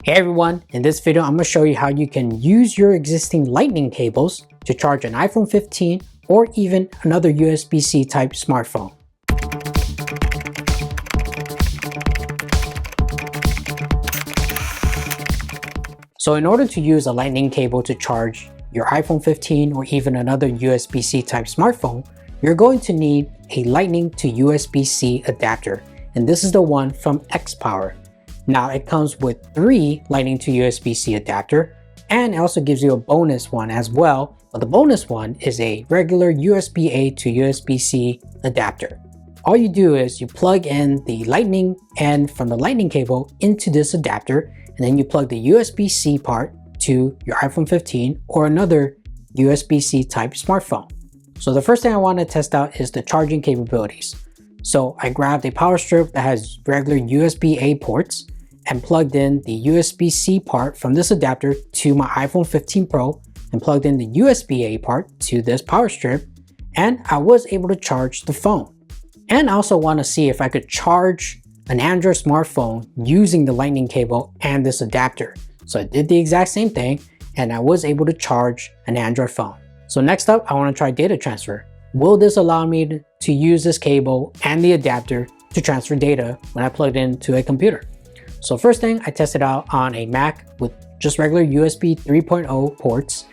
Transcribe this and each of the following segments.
Hey everyone, in this video I'm going to show you how you can use your existing lightning cables to charge an iPhone 15 or even another USB-C type smartphone. So in order to use a lightning cable to charge your iPhone 15 or even another USB-C type smartphone, you're going to need a lightning to USB-C adapter, and this is the one from xPOWR. Now it comes with 3 lightning to USB-C adapter, and it also gives you a bonus one as well, but the bonus one is a regular USB-A to USB-C adapter. All you do is you plug in the lightning end from the lightning cable into this adapter, and then you plug the USB-C part to your iPhone 15 or another USB-C type smartphone. So the first thing I want to test out is the charging capabilities. So I grabbed a power strip that has regular USB-A ports and plugged in the USB-C part from this adapter to my iPhone 15 Pro and plugged in the USB-A part to this power strip, and I was able to charge the phone. And I also want to see if I could charge an Android smartphone using the lightning cable and this adapter. So I did the exact same thing and I was able to charge an Android phone. So next up, I want to try data transfer. Will this allow me to use this cable and the adapter to transfer data when I plug it into a computer? So first thing, I tested out on a Mac with just regular USB 3.0 ports,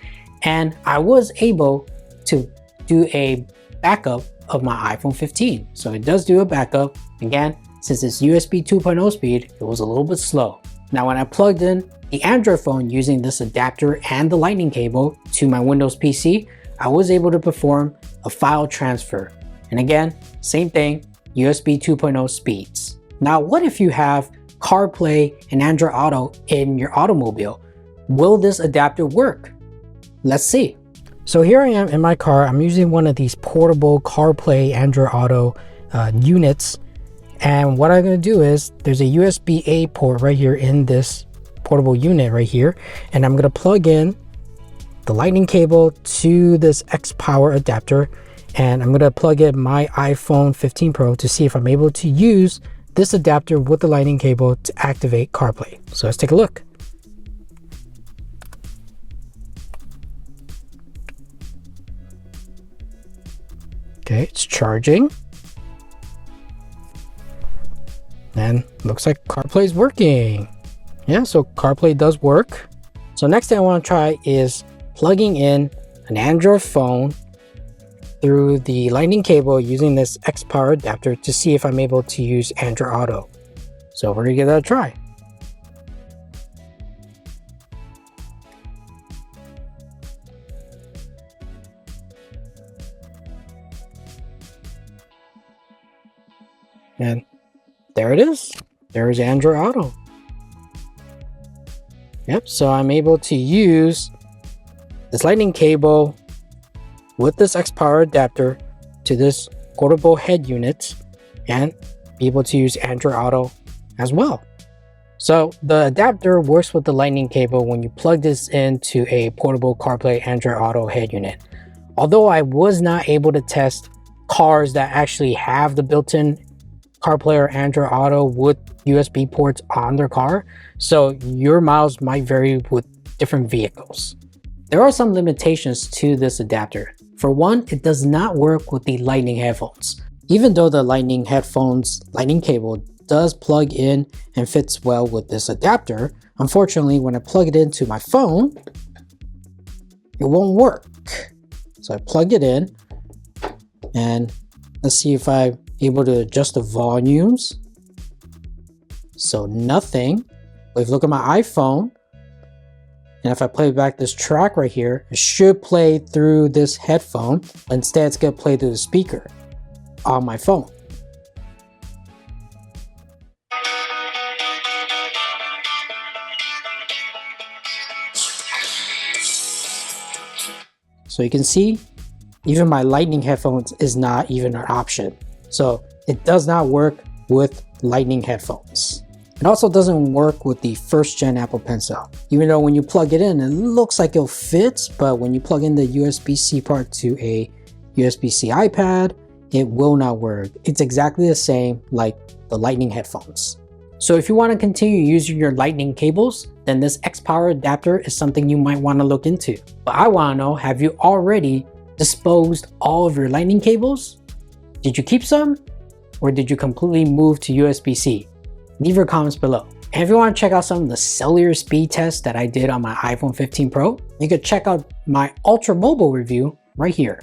and I was able to do a backup of my iPhone 15. So it does do a backup. Again, since it's USB 2.0 speed, it was a little bit slow. Now when I plugged in the Android phone using this adapter and the lightning cable to my Windows PC, I was able to perform a file transfer. And again, same thing, USB 2.0 speeds. Now what if you have CarPlay and Android Auto in your automobile? Will this adapter work? Let's see. So here I am in my car. I'm using one of these portable CarPlay Android Auto units. And what I'm going to do is there's a USB-A port right here in this portable unit right here. And I'm going to plug in the lightning cable to this xPOWR adapter. And I'm going to plug in my iPhone 15 Pro to see if I'm able to use this adapter with the lightning cable to activate CarPlay. So let's take a look. Okay, it's charging. And looks like CarPlay is working. Yeah, so CarPlay does work. So next thing I want to try is plugging in an Android phone through the lightning cable using this xPOWR adapter to see if I'm able to use Android Auto. So we're gonna give that a try. And there it is. There's Android Auto. Yep, so I'm able to use this lightning cable with this xPOWR adapter to this portable head unit and be able to use Android Auto as well. So the adapter works with the lightning cable when you plug this into a portable CarPlay Android Auto head unit. Although I was not able to test cars that actually have the built-in CarPlay or Android Auto with USB ports on their car, so your miles might vary with different vehicles. There are some limitations to this adapter. For one, it does not work with the lightning headphones. Even though the lightning headphones lightning cable does plug in and fits well with this adapter, unfortunately when I plug it into my phone, it won't work. So I plug it in and let's see if I'm able to adjust the volumes. So nothing. But if you look at my iPhone, and if I play back this track right here, it should play through this headphone. Instead, it's going to play through the speaker on my phone. So you can see, even my lightning headphones is not even an option. So it does not work with lightning headphones. It also doesn't work with the first gen Apple Pencil. Even though when you plug it in, it looks like it'll fit, but when you plug in the USB-C part to a USB-C iPad, it will not work. It's exactly the same like the lightning headphones. So if you want to continue using your lightning cables, then this xPOWR adapter is something you might want to look into. But I want to know, have you already disposed all of your lightning cables? Did you keep some? Or did you completely move to USB-C? Leave your comments below. And if you want to check out some of the cellular speed tests that I did on my iPhone 15 Pro, you can check out my Ultra Mobile review right here.